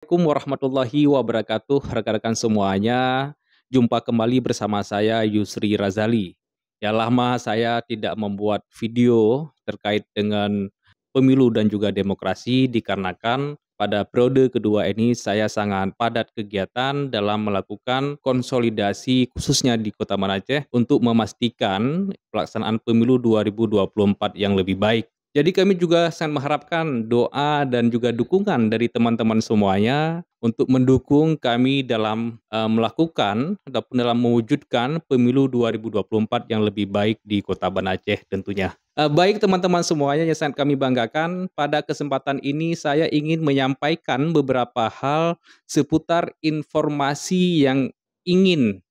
Assalamualaikum warahmatullahi wabarakatuh, rekan-rekan semuanya. Jumpa kembali bersama saya Yusri Razali. Ya lama saya tidak membuat video terkait dengan pemilu dan juga demokrasi dikarenakan pada periode kedua ini saya sangat padat kegiatan dalam melakukan konsolidasi khususnya di Kota Banda Aceh untuk memastikan pelaksanaan pemilu 2024 yang lebih baik. Jadi kami juga sangat mengharapkan doa dan juga dukungan dari teman-teman semuanya untuk mendukung kami dalam melakukan ataupun dalam mewujudkan pemilu 2024 yang lebih baik di Kota Banda Aceh tentunya. Baik teman-teman semuanya yang sangat kami banggakan, pada kesempatan ini saya ingin menyampaikan beberapa hal seputar informasi yang ingin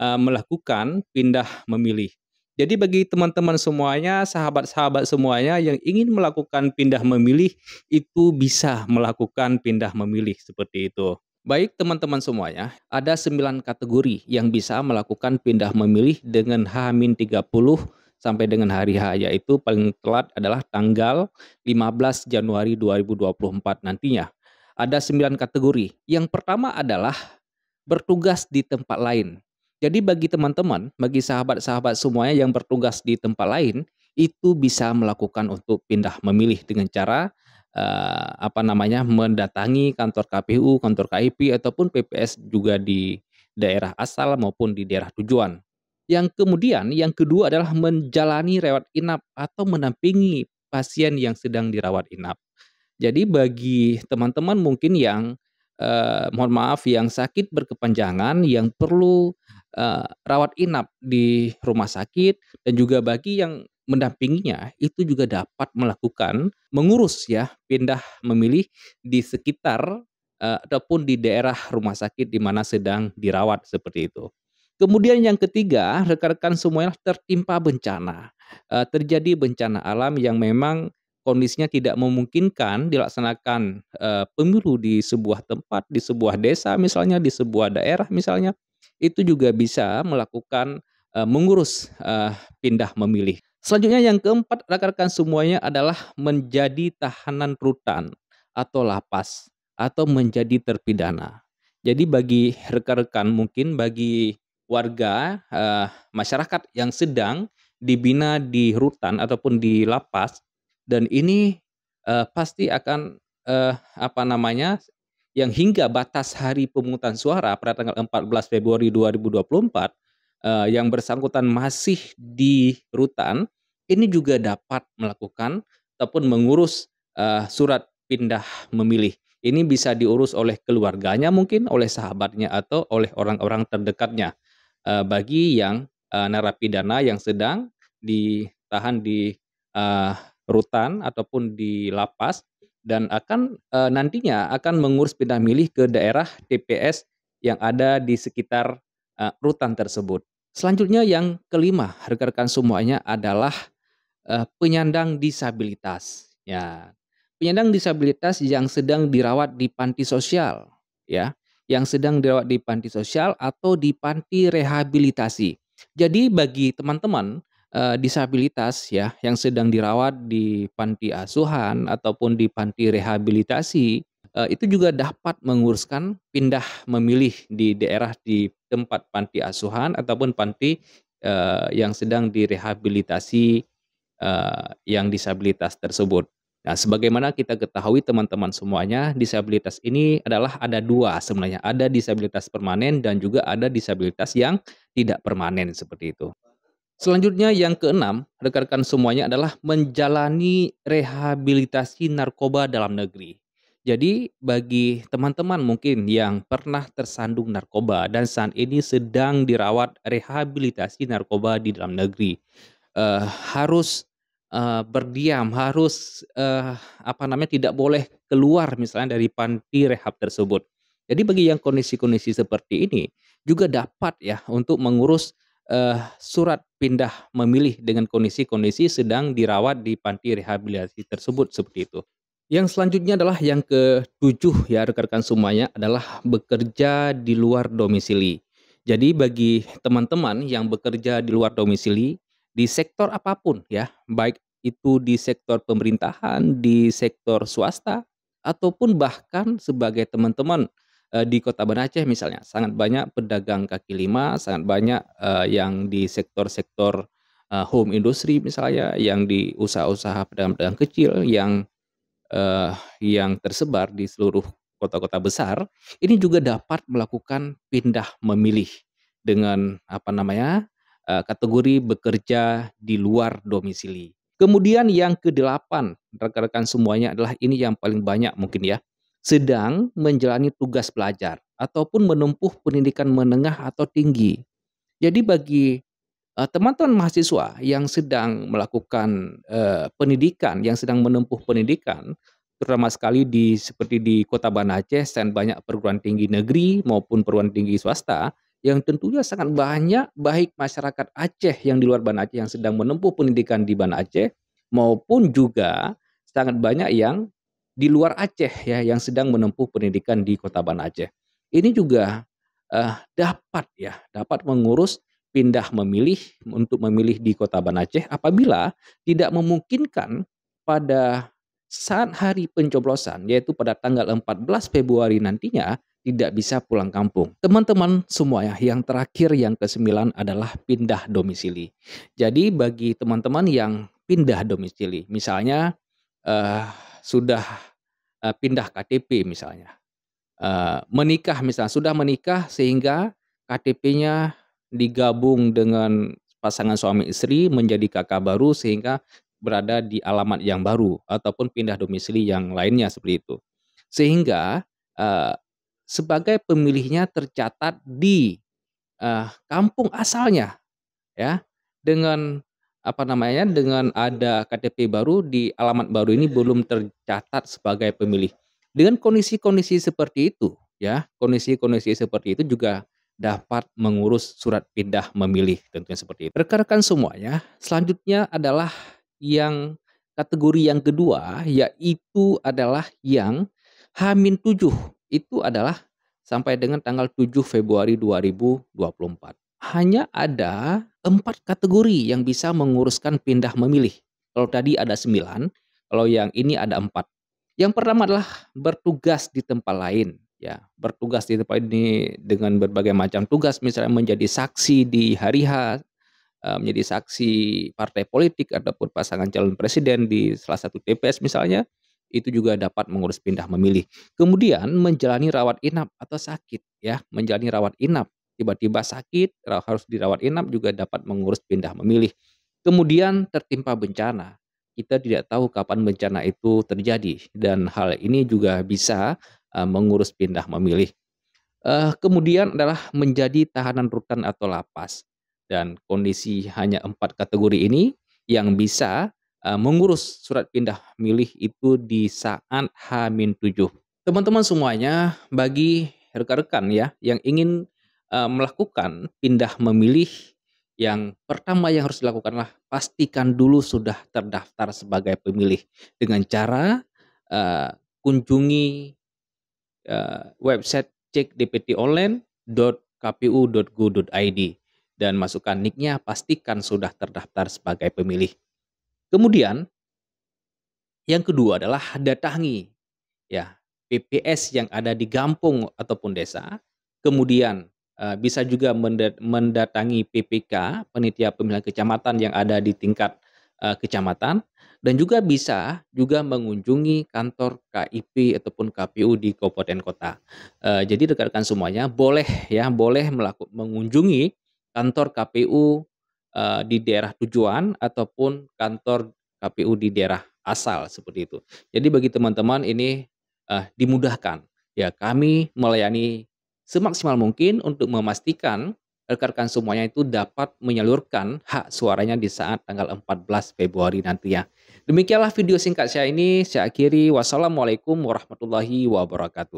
melakukan pindah memilih. Jadi bagi teman-teman semuanya, sahabat-sahabat semuanya yang ingin melakukan pindah memilih, itu bisa melakukan pindah memilih seperti itu. Baik teman-teman semuanya, ada 9 kategori yang bisa melakukan pindah memilih dengan H-30 sampai dengan hari H, yaitu paling telat adalah tanggal 15 Januari 2024 nantinya. Ada 9 kategori. Yang pertama adalah bertugas di tempat lain. Jadi bagi teman-teman, bagi sahabat-sahabat semuanya yang bertugas di tempat lain, itu bisa melakukan untuk pindah memilih dengan cara mendatangi kantor KPU, kantor KIP ataupun PPS juga di daerah asal maupun di daerah tujuan. Yang kemudian yang kedua adalah menjalani rawat inap atau menampingi pasien yang sedang dirawat inap. Jadi bagi teman-teman mungkin yang, mohon maaf yang sakit berkepanjangan yang perlu, rawat inap di rumah sakit dan juga bagi yang mendampinginya itu juga dapat melakukan mengurus ya pindah memilih di sekitar, ataupun di daerah rumah sakit di mana sedang dirawat seperti itu. Kemudian yang ketiga, rekan-rekan semuanya tertimpa bencana, terjadi bencana alam yang memang kondisinya tidak memungkinkan dilaksanakan, pemilu di sebuah tempat, di sebuah desa misalnya, di sebuah daerah misalnya, itu juga bisa melakukan, mengurus, pindah memilih. Selanjutnya yang keempat rekan-rekan semuanya adalah menjadi tahanan rutan atau lapas, atau menjadi terpidana. Jadi bagi rekan-rekan mungkin bagi warga, masyarakat yang sedang dibina di rutan ataupun di lapas dan ini, pasti akan, apa namanya, yang hingga batas hari pemungutan suara pada tanggal 14 Februari 2024, yang bersangkutan masih di rutan, ini juga dapat melakukan ataupun mengurus, surat pindah memilih. Ini bisa diurus oleh keluarganya mungkin, oleh sahabatnya, atau oleh orang-orang terdekatnya. Bagi yang, narapidana yang sedang ditahan di, eee, rutan ataupun di lapas dan akan, nantinya akan mengurus pindah milih ke daerah TPS yang ada di sekitar, rutan tersebut. Selanjutnya yang kelima, rekan-rekan semuanya adalah, penyandang disabilitas, ya. Penyandang disabilitas yang sedang dirawat di panti sosial, ya, yang sedang dirawat di panti sosial atau di panti rehabilitasi. Jadi bagi teman-teman, disabilitas ya, yang sedang dirawat di panti asuhan ataupun di panti rehabilitasi, itu juga dapat menguruskan pindah memilih di daerah di tempat panti asuhan ataupun panti, yang sedang direhabilitasi yang disabilitas tersebut. Nah, sebagaimana kita ketahui teman-teman semuanya, disabilitas ini adalah ada 2 sebenarnya, ada disabilitas permanen dan juga ada disabilitas yang tidak permanen, seperti itu. Selanjutnya yang keenam, rekan-rekan semuanya adalah menjalani rehabilitasi narkoba dalam negeri. Jadi bagi teman-teman mungkin yang pernah tersandung narkoba dan saat ini sedang dirawat rehabilitasi narkoba di dalam negeri, harus, berdiam, harus, tidak boleh keluar misalnya dari panti rehab tersebut. Jadi bagi yang kondisi-kondisi seperti ini, juga dapat ya untuk mengurus, surat pindah memilih dengan kondisi-kondisi sedang dirawat di panti rehabilitasi tersebut, seperti itu. Yang selanjutnya adalah yang ketujuh ya rekan-rekan semuanya, adalah bekerja di luar domisili. Jadi bagi teman-teman yang bekerja di luar domisili, di sektor apapun ya, baik itu di sektor pemerintahan, di sektor swasta, ataupun bahkan sebagai teman-teman, di Kota Banda Aceh misalnya, sangat banyak pedagang kaki lima, sangat banyak, yang di sektor-sektor, home industry misalnya, yang di usaha-usaha pedagang-pedagang kecil yang tersebar di seluruh kota-kota besar, ini juga dapat melakukan pindah memilih dengan apa namanya, kategori bekerja di luar domisili. Kemudian yang kedelapan, rekan-rekan semuanya adalah ini yang paling banyak mungkin ya, sedang menjalani tugas belajar ataupun menempuh pendidikan menengah atau tinggi. Jadi bagi teman-teman mahasiswa yang sedang melakukan, pendidikan, yang sedang menempuh pendidikan, terutama sekali seperti di Kota Banda Aceh dan banyak perguruan tinggi negeri maupun perguruan tinggi swasta, yang tentunya sangat banyak baik masyarakat Aceh yang di luar Banda Aceh yang sedang menempuh pendidikan di Banda Aceh, maupun juga sangat banyak yang di luar Aceh ya, yang sedang menempuh pendidikan di Kota Banda Aceh. Ini juga, dapat mengurus pindah memilih untuk memilih di Kota Banda Aceh apabila tidak memungkinkan pada saat hari pencoblosan, yaitu pada tanggal 14 Februari nantinya tidak bisa pulang kampung. Teman-teman semua ya, yang terakhir yang ke-9 adalah pindah domisili. Jadi bagi teman-teman yang pindah domisili, misalnya, eee, sudah, pindah KTP misalnya. Menikah misalnya, sudah menikah sehingga KTP-nya digabung dengan pasangan suami istri menjadi kakak baru sehingga berada di alamat yang baru ataupun pindah domisili yang lainnya seperti itu. Sehingga, eee, sebagai pemilihnya tercatat di, kampung asalnya ya, dengan apa namanya, dengan ada KTP baru di alamat baru ini belum tercatat sebagai pemilih. Dengan kondisi-kondisi seperti itu ya, kondisi-kondisi seperti itu juga dapat mengurus surat pindah memilih tentunya seperti itu. Rekan-rekan semuanya, selanjutnya adalah yang kategori yang kedua, yaitu adalah yang H-7, itu adalah sampai dengan tanggal 7 Februari 2024. Hanya ada 4 kategori yang bisa menguruskan pindah memilih. Kalau tadi ada 9, kalau yang ini ada 4. Yang pertama adalah bertugas di tempat lain, ya. Bertugas di tempat ini dengan berbagai macam tugas, misalnya menjadi saksi di hari H, menjadi saksi partai politik ataupun pasangan calon presiden di salah satu TPS misalnya, itu juga dapat mengurus pindah memilih. Kemudian menjalani rawat inap atau sakit ya, menjalani rawat inap, tiba-tiba sakit, harus dirawat inap juga dapat mengurus pindah memilih. Kemudian tertimpa bencana, kita tidak tahu kapan bencana itu terjadi dan hal ini juga bisa, mengurus pindah memilih. Kemudian adalah menjadi tahanan rutan atau lapas, dan kondisi hanya 4 kategori ini yang bisa, mengurus surat pindah milih itu di saat H-7. Teman-teman semuanya, bagi rekan-rekan ya yang ingin, melakukan pindah memilih, yang pertama yang harus dilakukanlah pastikan dulu sudah terdaftar sebagai pemilih dengan cara, kunjungi website cek dptonline.kpu.go.id dan masukkan NIK-nya, pastikan sudah terdaftar sebagai pemilih. Kemudian yang kedua adalah datangi ya PPS yang ada di kampung ataupun desa, kemudian, bisa juga mendatangi PPK, Panitia Pemilihan Kecamatan yang ada di tingkat, kecamatan, dan juga bisa juga mengunjungi kantor KIP ataupun KPU di kabupaten kota. Jadi rekan-rekan semuanya boleh ya, boleh mengunjungi kantor KPU, di daerah tujuan ataupun kantor KPU di daerah asal, seperti itu. Jadi bagi teman-teman ini dimudahkan. Ya, kami melayani semaksimal mungkin untuk memastikan rekan-rekan semuanya itu dapat menyalurkan hak suaranya di saat tanggal 14 Februari nantinya. Demikianlah video singkat saya ini, saya akhiri. Wassalamualaikum warahmatullahi wabarakatuh.